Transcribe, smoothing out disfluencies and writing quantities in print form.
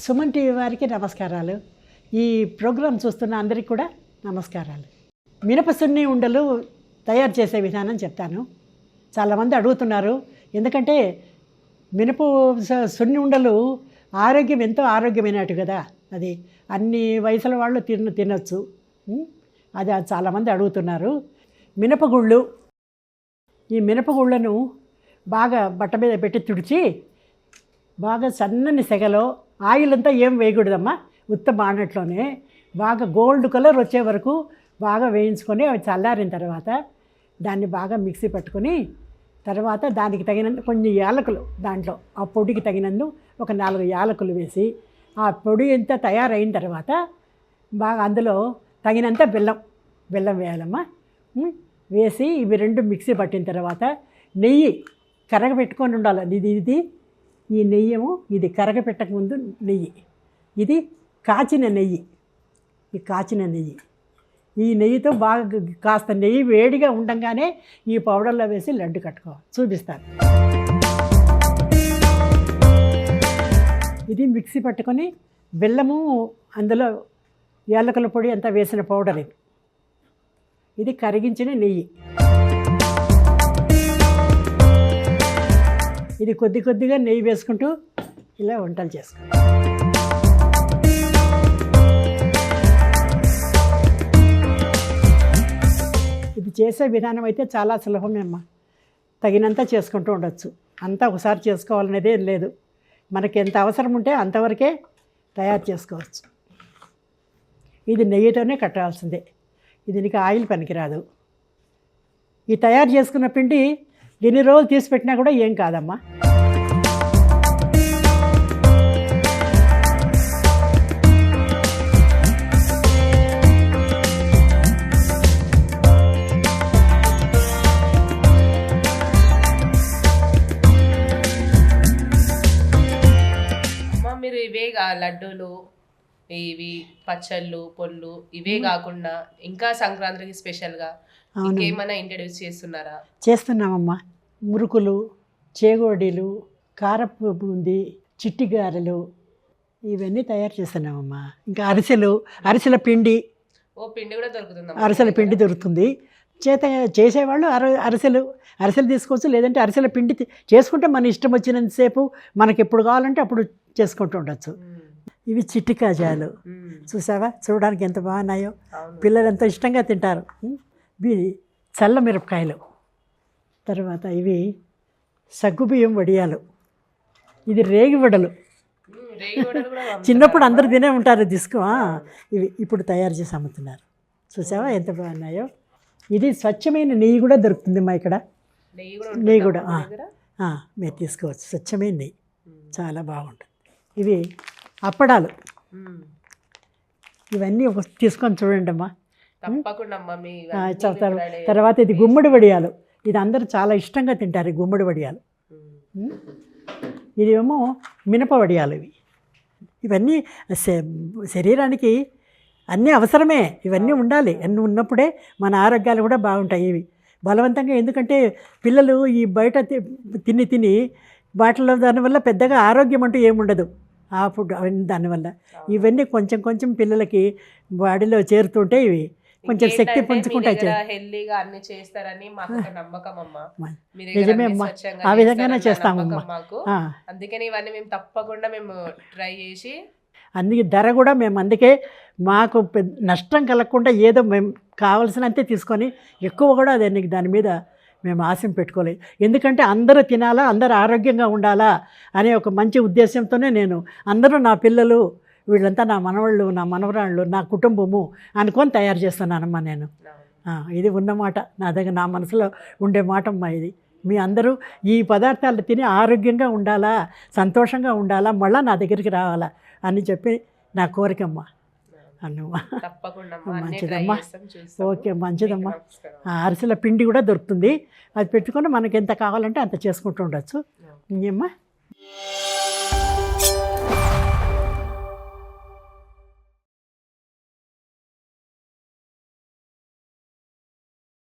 Suman TV వారికి నమస్కారాలు. ఈ ప్రోగ్రాం చూస్తున్న అందరికీ కూడా నమస్కారాలు. మినప సున్ని ఉండలు తయారు చేసే విధానం చెప్తాను. చాలామంది అడుగుతున్నారు, ఎందుకంటే మినప సున్ని ఉండలు ఆరోగ్యం ఎంతో ఆరోగ్యమైనట్టు కదా, అది అన్ని వయసుల వాళ్ళు తినొచ్చు. అది చాలామంది అడుగుతున్నారు. మినపగుళ్ళు, ఈ మినపగుళ్ళను బాగా బట్ట మీద పెట్టి తుడిచి బాగా సన్నని సెగలో, ఆయిల్ అంతా ఏం వేయకూడదమ్మా, ఉత్త బాణట్లోనే బాగా గోల్డ్ కలర్ వచ్చే వరకు బాగా వేయించుకొని అవి చల్లారిన తర్వాత దాన్ని బాగా మిక్సీ పట్టుకొని తర్వాత దానికి తగినంత కొన్ని యాలకులు, దాంట్లో ఆ పొడికి తగినందు ఒక 4 యాలకులు వేసి ఆ పొడి ఎంత తయారైన తర్వాత బాగా అందులో తగినంత బెల్లం వేయాలమ్మా. వేసి ఇవి రెండు మిక్సీ పట్టిన తర్వాత నెయ్యి కరగబెట్టుకొని ఉండాలి. ఇది ఈ నెయ్యము, ఇది కరగపెట్టక ముందు నెయ్యి, ఇది కాచిన నెయ్యి. ఈ కాచిన నెయ్యి, ఈ నెయ్యితో బాగా కాస్త నెయ్యి వేడిగా ఉండగానే ఈ పౌడర్లో వేసి లడ్డు కట్టుకోవాలి. చూపిస్తాను. ఇది మిక్సీ పట్టుకొని బెల్లము, అందులో యాలకుల పొడి అంతా వేసిన పౌడర్. ఇది కరిగించిన నెయ్యి. ఇది కొద్ది కొద్దిగా నెయ్యి వేసుకుంటూ ఇలా వంటలు చేసుకోవాలి. ఇది చేసే విధానం అయితే చాలా సులభమే అమ్మ. తగినంత చేసుకుంటూ ఉండొచ్చు. అంతా ఒకసారి చేసుకోవాలనేది ఏం లేదు. మనకి ఎంత అవసరం ఉంటే అంతవరకే తయారు చేసుకోవచ్చు. ఇది నెయ్యితోనే కట్టాల్సిందే. దీనికి ఆయిల్ పనికిరాదు. ఈ తయారు చేసుకున్న పిండి ఎన్ని రోజులు తీసి పెట్టినా కూడా ఏం కాదమ్మా. మీరు ఇవే లడ్డూలు, ఇవి పచ్చళ్ళు, పొళ్ళు ఇవే కాకుండా ఇంకా సంక్రాంతికి స్పెషల్గా ఇంకేమైనా ఇంట్రడ్యూస్ చేస్తున్నారా? చేస్తున్నామమ్మా. మురుకులు, చేగోడీలు, కారపు బూంది, చిట్టి గారెలు ఇవన్నీ తయారు చేస్తున్నామమ్మా. ఇంకా అరిసెల పిండి. ఓ పిండి కూడా దొరుకుతుంది? అరిసెల పిండి దొరుకుతుంది. చేసేవాళ్ళు అరిసెలు తీసుకోవచ్చు. లేదంటే అరిసెల పిండి చేసుకుంటే మన ఇష్టం వచ్చినంతసేపు మనకి ఎప్పుడు కావాలంటే అప్పుడు చేసుకుంటూ ఉండొచ్చు. ఇవి చిట్టి కాజాలు. చూసావా, చూడడానికి ఎంత బాగున్నాయో. పిల్లలు ఎంతో ఇష్టంగా తింటారు. ఇవి చల్ల మిరపకాయలు. తర్వాత ఇవి సగ్గుబియ్యం వడియాలు. ఇది రేగి వడలు. చిన్నప్పుడు అందరూ తినే ఉంటారు. ఇవి ఇప్పుడు తయారు చేసి అమ్ముతున్నారు. చూసావా ఎంత బాగున్నాయో. ఇది స్వచ్ఛమైన నెయ్యి కూడా దొరుకుతుంది మా ఇక్కడ. నెయ్యి కూడా మీరు తీసుకోవచ్చు. స్వచ్ఛమైన నెయ్యి చాలా బాగుంటుంది. ఇవి అప్పడాలు. ఇవన్నీ తీసుకొని చూడండి అమ్మా. చెప్తారు. తర్వాత ఇది గుమ్మడి వడియాలు. ఇది అందరూ చాలా ఇష్టంగా తింటారు. గుమ్మడి వడియాలు. ఇది ఏమో మినప వడియాలు. ఇవన్నీ శరీరానికి అన్నీ అవసరమే. ఇవన్నీ ఉండాలి. అన్నీ ఉన్నప్పుడే మన ఆరోగ్యాలు కూడా బాగుంటాయి. ఇవి బలవంతంగా, ఎందుకంటే పిల్లలు ఈ బయట తిని వాటిలో దానివల్ల పెద్దగా ఆరోగ్యం అంటూ ఏముండదు. ఆ ఫుడ్ దానివల్ల ఇవన్నీ కొంచెం పిల్లలకి బాడీలో చేరుతుంటే ఇవి కొంచెం శక్తి పుంజుకుంటాయి. నిజమే అమ్మా, ఆ విధంగానే చేస్తామమ్మా. అందుకని ఇవన్నీ మేము తప్పకుండా ట్రై చేసి, అందుకే ధర కూడా మేము అందుకే మాకు నష్టం కలగకుండా ఏదో మేము కావాల్సినంతే తీసుకొని, ఎక్కువ కూడా దాని మీద మేము ఆశం పెట్టుకోలేదు. ఎందుకంటే అందరూ తినాలా, అందరూ ఆరోగ్యంగా ఉండాలా అనే ఒక మంచి ఉద్దేశంతోనే నేను అందరూ నా పిల్లలు వీళ్ళంతా నా మనవాళ్ళు, నా మనవరాళ్ళు, నా కుటుంబము అనుకొని తయారు చేస్తున్నానమ్మా నేను. ఇది ఉన్నమాట నా దగ్గర, నా మనసులో ఉండే మాట అమ్మా ఇది. మీ అందరూ ఈ పదార్థాలు తిని ఆరోగ్యంగా ఉండాలా, సంతోషంగా ఉండాలా, మళ్ళీ నా దగ్గరికి రావాలా అని చెప్పి నా కోరికమ్మా. అన్నమ్మా, మంచిదమ్మా. ఓకే, మంచిదమ్మా. అరిసెల పిండి కూడా దొరుకుతుంది. అది పెట్టుకొని మనకి ఎంత కావాలంటే అంత చేసుకుంటూ ఉండొచ్చు. ఇంకేమ్మా.